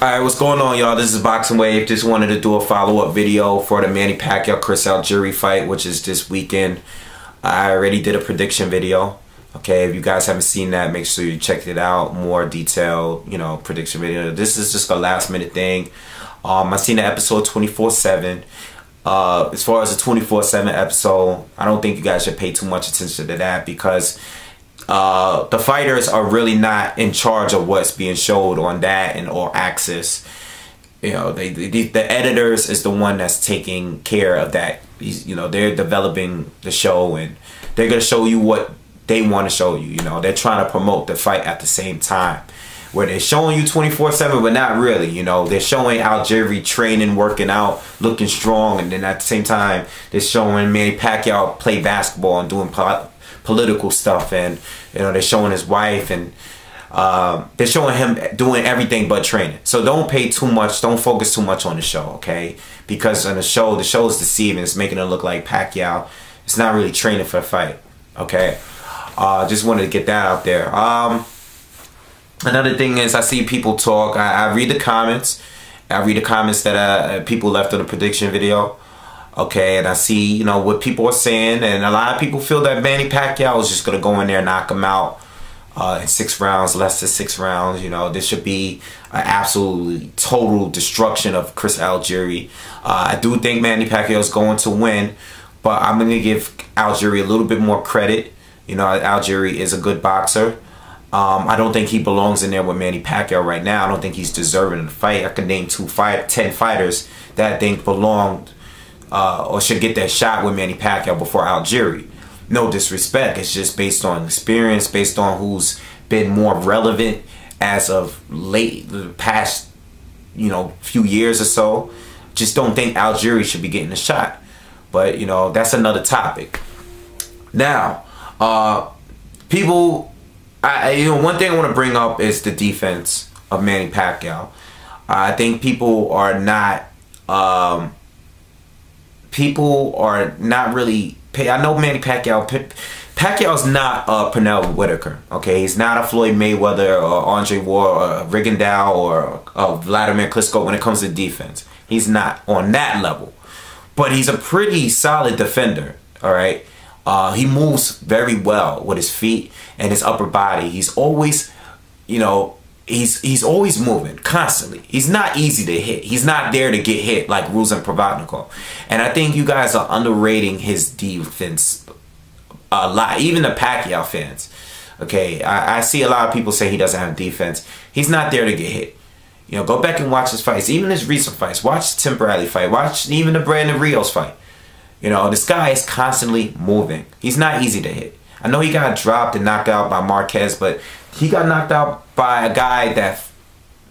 Alright, what's going on, y'all? This is BoxingWave. Just wanted to do a follow-up video for the Manny Pacquiao Chris Algieri fight, which is this weekend. I already did a prediction video. Okay, if you guys haven't seen that, make sure you check it out. More detailed, prediction video. This is just a last-minute thing. I seen the episode 24/7. As far as the 24/7 episode, I don't think you guys should pay too much attention to that because the fighters are really not in charge of what's being showed on that and or Access. The editors is the one that's taking care of that. They're developing the show and they're gonna show you what they want to show you. They're trying to promote the fight at the same time, where they're showing you 24/7, but not really. They're showing Algieri training, working out, looking strong, and then at the same time they're showing Manny Pacquiao play basketball and doing political stuff, and they're showing his wife, and they're showing him doing everything but training. So don't pay too much, don't focus too much on the show, okay? Because on the show is deceiving. It's making it look like Pacquiao is not really training for a fight, okay? Just wanted to get that out there. Another thing is, I see people talk. I read the comments. I read the comments that people left on the prediction video. Okay, and I see, what people are saying, and a lot of people feel that Manny Pacquiao is just gonna go in there and knock him out in 6 rounds, less than 6 rounds. This should be an absolutely total destruction of Chris Algieri. I do think Manny Pacquiao is going to win, but I'm gonna give Algieri a little bit more credit. Algieri is a good boxer. I don't think he belongs in there with Manny Pacquiao right now. I don't think he's deserving of the fight. I can name 10 fighters that I think belonged or should get that shot with Manny Pacquiao before Algieri. No disrespect, it's just based on experience, based on who's been more relevant as of late, the past, few years or so. Just don't think Algieri should be getting a shot. But, that's another topic. Now, people, one thing I want to bring up is the defense of Manny Pacquiao. I think people are not really I know Manny Pacquiao's not Pernell Whitaker, okay? He's not a Floyd Mayweather or Andre Ward or Rigondeaux or Vladimir Klitschko when it comes to defense. He's not on that level. But he's a pretty solid defender, all right? He moves very well with his feet and his upper body. He's always, he's always moving constantly. He's not easy to hit. He's not there to get hit like Ruslan Provodnikov. And I think you guys are underrating his defense a lot. Even the Pacquiao fans. Okay, I see a lot of people say he doesn't have defense. He's not there to get hit. Go back and watch his fights. Even his recent fights. Watch the Tim Bradley fight. Watch even the Brandon Rios fight. This guy is constantly moving. He's not easy to hit. I know he got dropped and knocked out by Marquez, but he got knocked out by a guy that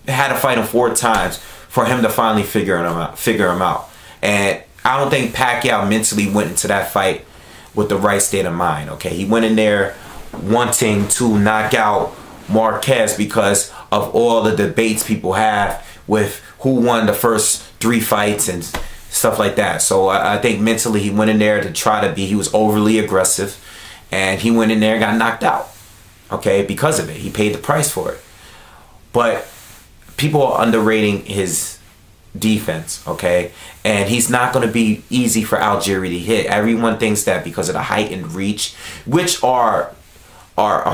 had to fight him 4 times for him to finally figure him out. And I don't think Pacquiao mentally went into that fight with the right state of mind. Okay, he went in there wanting to knock out Marquez because of all the debates people have with who won the first 3 fights and stuff like that. So I think mentally he went in there to try to be, he was overly aggressive, and he went in there and got knocked out. Okay, because of it. He paid the price for it. But people are underrating his defense, okay? And he's not going to be easy for Algieri to hit. Everyone thinks that because of the height and reach, which are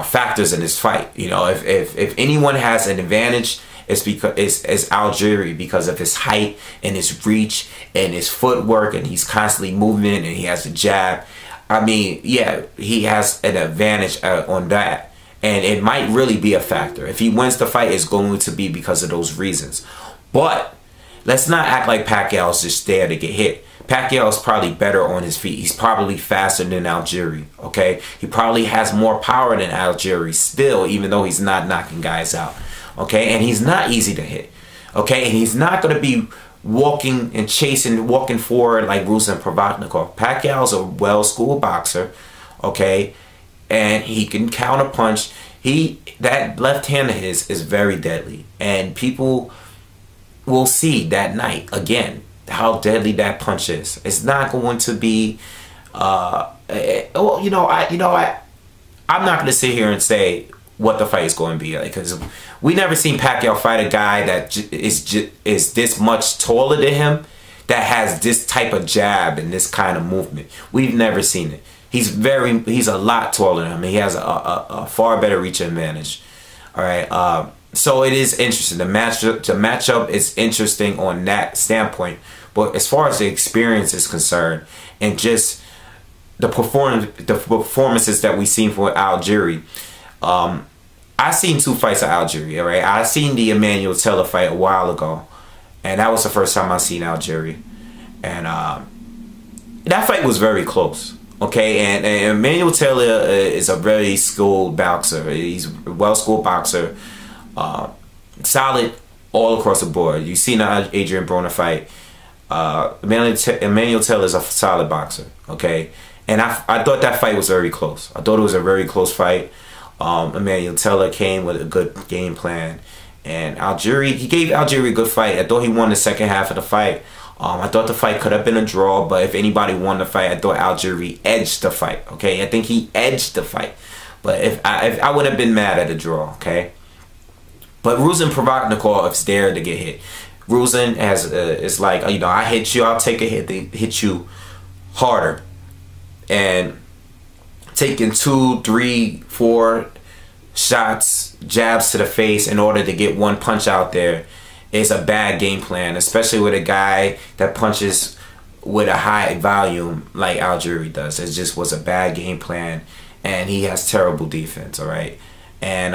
factors in this fight. If anyone has an advantage, it's because it's Algieri, because of his height and his reach and his footwork, and he's constantly moving and he has a jab. I mean, yeah, he has an advantage on that. And it might really be a factor. If he wins the fight, it's going to be because of those reasons. But let's not act like Pacquiao's just there to get hit. Pacquiao's probably better on his feet. He's probably faster than Algieri, okay? He probably has more power than Algieri still, even though he's not knocking guys out, okay? And he's not easy to hit, okay? And he's not going to be walking and chasing, walking forward like Ruslan Provodnikov. Pacquiao's a well-schooled boxer, okay? And he can counter punch. That left hand of his is very deadly, and people will see that night again how deadly that punch is. It's not going to be I'm not going to sit here and say what the fight is going to be like, because we never seen Pacquiao fight a guy that is this much taller than him, that has this type of jab and this kind of movement. We've never seen it. He's a lot taller than him. He has a far better reach advantage. All right. So it is interesting. The matchup is interesting on that standpoint. But as far as the experience is concerned, and just the performances that we've seen for Algieri, I seen 2 fights of Algieri. All right. I seen the Emmanuel Taylor fight a while ago, and that was the first time I seen Algieri, and that fight was very close. Okay, and Emmanuel Taylor is a very skilled boxer. He's a well-schooled boxer, solid all across the board. You've seen the Adrian Broner fight. Emmanuel Taylor is a solid boxer. Okay, and I thought that fight was very close. I thought it was a very close fight. Emmanuel Taylor came with a good game plan, and he gave Algieri a good fight. I thought he won the second half of the fight. I thought the fight could have been a draw, but if anybody won the fight, I thought Algieri edged the fight. Okay, I think he edged the fight, but if I would have been mad at a draw. Okay, but Ruslan Provodnikov is there to get hit. Ruslan is like, you know, I hit you, I'll take a hit. They hit you harder, and taking 2, 3, 4 shots, jabs to the face in order to get one punch out there is a bad game plan, especially with a guy that punches with a high volume like Algieri does. It just was a bad game plan, and he has terrible defense. All right, and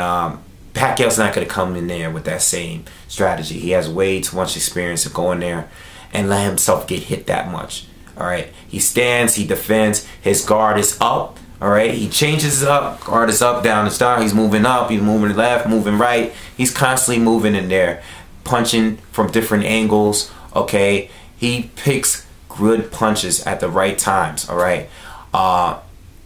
Pacquiao's not going to come in there with that same strategy. He has way too much experience to go in there and let himself get hit that much. All right, he stands, he defends, his guard is up. All right, he changes up, guard is up, down, is down. He's moving up, he's moving left, moving right. He's constantly moving in there, punching from different angles. Okay, he picks good punches at the right times. All right,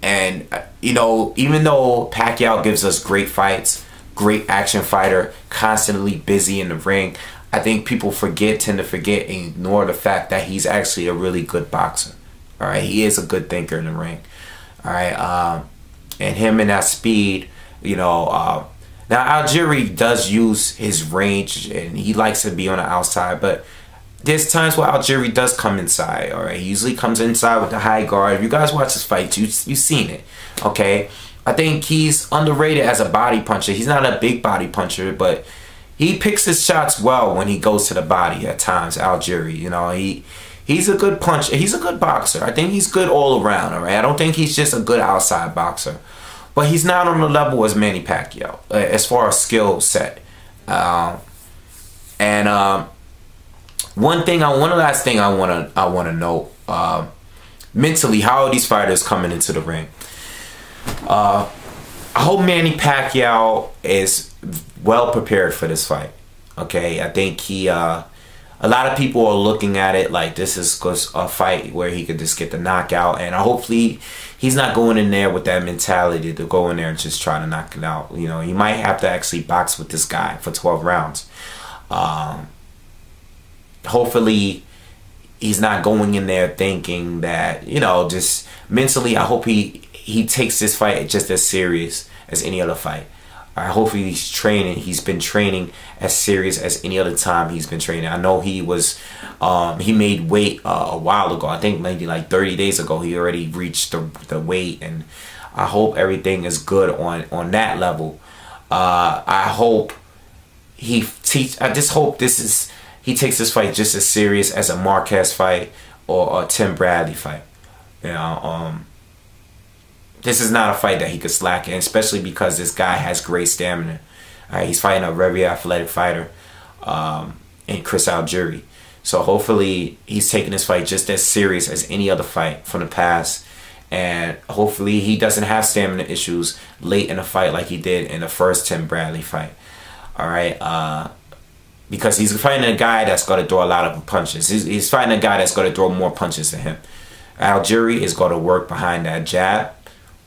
and you know, even though Pacquiao gives us great fights, great action fighter, constantly busy in the ring, I think people tend to forget and ignore the fact that he's actually a really good boxer. All right, he is a good thinker in the ring. All right, and him and that speed, you know. Now Algieri does use his range, and he likes to be on the outside, but there's times where Algieri does come inside. All right, he usually comes inside with the high guard. If you guys watch his fights, you've seen it. Okay, I think he's underrated as a body puncher. He's not a big body puncher, but he picks his shots well when he goes to the body at times. Algieri, you know, he's a good puncher. He's a good boxer. I think he's good all around. All right, I don't think he's just a good outside boxer, but he's not on the level as Manny Pacquiao as far as skill set. One last thing I wanna note. Mentally, how are these fighters coming into the ring? I hope Manny Pacquiao is well prepared for this fight. Okay, I think a lot of people are looking at it like this is a fight where he could just get the knockout, and hopefully he's not going in there with that mentality to go in there and just try to knock it out. You know, he might have to actually box with this guy for 12 rounds. Hopefully he's not going in there thinking that, you know, just mentally, I hope he takes this fight just as serious as any other fight. Hopefully he's been training as serious as any other time he's been training. I know he made weight a while ago. I think maybe like 30 days ago he already reached the weight, and I hope everything is good on that level. I just hope he takes this fight just as serious as a Marquez fight or a Tim Bradley fight. You know, this is not a fight that he could slack in, especially because this guy has great stamina. He's fighting a very athletic fighter in Chris Algieri. So hopefully he's taking this fight just as serious as any other fight from the past. And hopefully he doesn't have stamina issues late in the fight like he did in the first Tim Bradley fight. All right. Because he's fighting a guy that's going to throw a lot of punches. He's fighting a guy that's going to throw more punches than him. Algieri is going to work behind that jab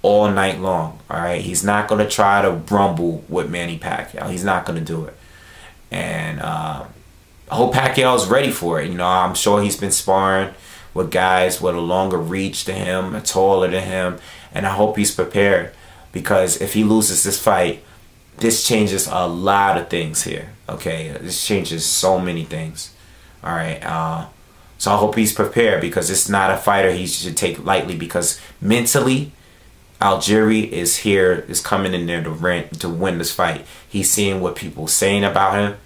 all night long. All right, he's not going to try to rumble with Manny Pacquiao. He's not going to do it. And I hope Pacquiao is ready for it. You know, I'm sure he's been sparring with guys with a longer reach than him, taller than him, and I hope he's prepared, because if he loses this fight, this changes a lot of things here. Okay, this changes so many things. All right, so I hope he's prepared, because it's not a fighter he should take lightly, because mentally Algieri is coming in there to win this fight. He's seeing what people are saying about him.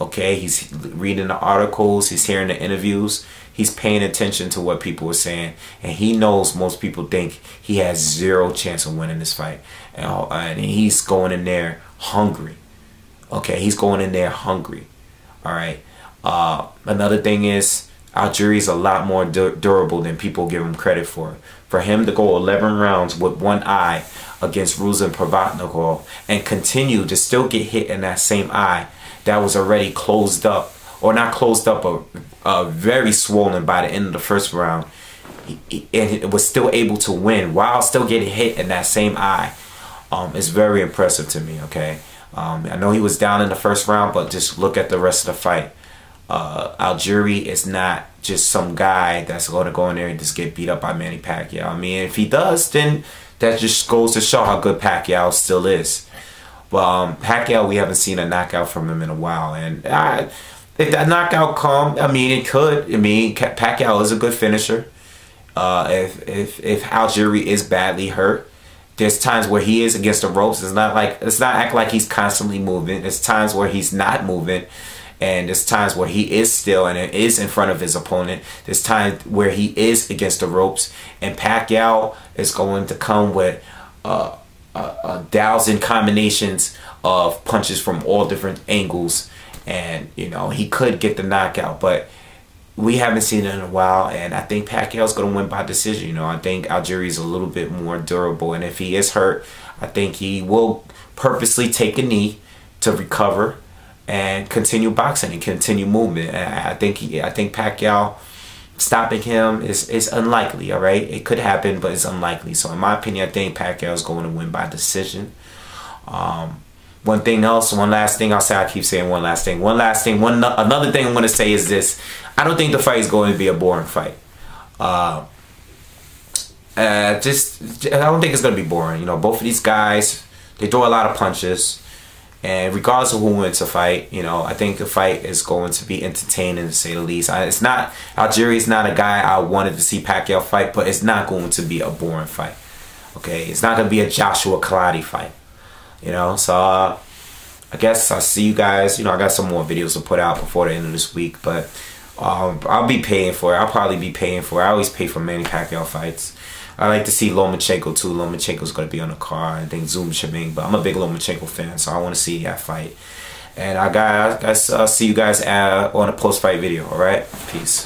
Okay, he's reading the articles, he's hearing the interviews, he's paying attention to what people are saying, and he knows most people think he has zero chance of winning this fight, and he's going in there hungry. Okay, he's going in there hungry. All right. Another thing is, Algieri is a lot more durable than people give him credit for. For him to go 11 rounds with one eye against Ruslan Provatnikov and continue to still get hit in that same eye that was already closed up, or not closed up, but very swollen by the end of the first round, and it was still able to win while still getting hit in that same eye, is very impressive to me. Okay, I know he was down in the first round, but just look at the rest of the fight. Algieri is not just some guy that's going to go in there and just get beat up by Manny Pacquiao. I mean, if he does, then that just goes to show how good Pacquiao still is. But Pacquiao, we haven't seen a knockout from him in a while, and if that knockout come, I mean, it could. I mean, Pacquiao is a good finisher. If Algieri is badly hurt, there's times where he is against the ropes. It's not act like he's constantly moving. There's times where he's not moving. And there's times where he is still and it is in front of his opponent. There's times where he is against the ropes. And Pacquiao is going to come with a thousand combinations of punches from all different angles. And, you know, he could get the knockout. But we haven't seen it in a while. And I think Pacquiao's going to win by decision. You know, I think Algieri is a little bit more durable. And if he is hurt, I think he will purposely take a knee to recover and continue boxing and continue movement. And I think Pacquiao stopping him is unlikely. All right, it could happen, but it's unlikely. So in my opinion, I think Pacquiao is going to win by decision. One last thing I'll say. I keep saying one last thing. Another thing I'm going to say is this: I don't think the fight is going to be a boring fight. I don't think it's going to be boring. You know, both of these guys, they throw a lot of punches. And regardless of who wins the fight, you know, I think the fight is going to be entertaining, to say the least. Algieri is not a guy I wanted to see Pacquiao fight, but it's not going to be a boring fight. Okay, it's not going to be a Joshua Kaladi fight. You know, so I guess I'll see you guys. You know, I got some more videos to put out before the end of this week, but I'll be paying for it. I'll probably be paying for it. I always pay for Manny Pacquiao fights. I like to see Lomachenko too. Lomachenko's going to be on the card. I think Zoom Shaming, but I'm a big Lomachenko fan, so I want to see that fight. And I'll see you guys on a post-fight video. All right, peace.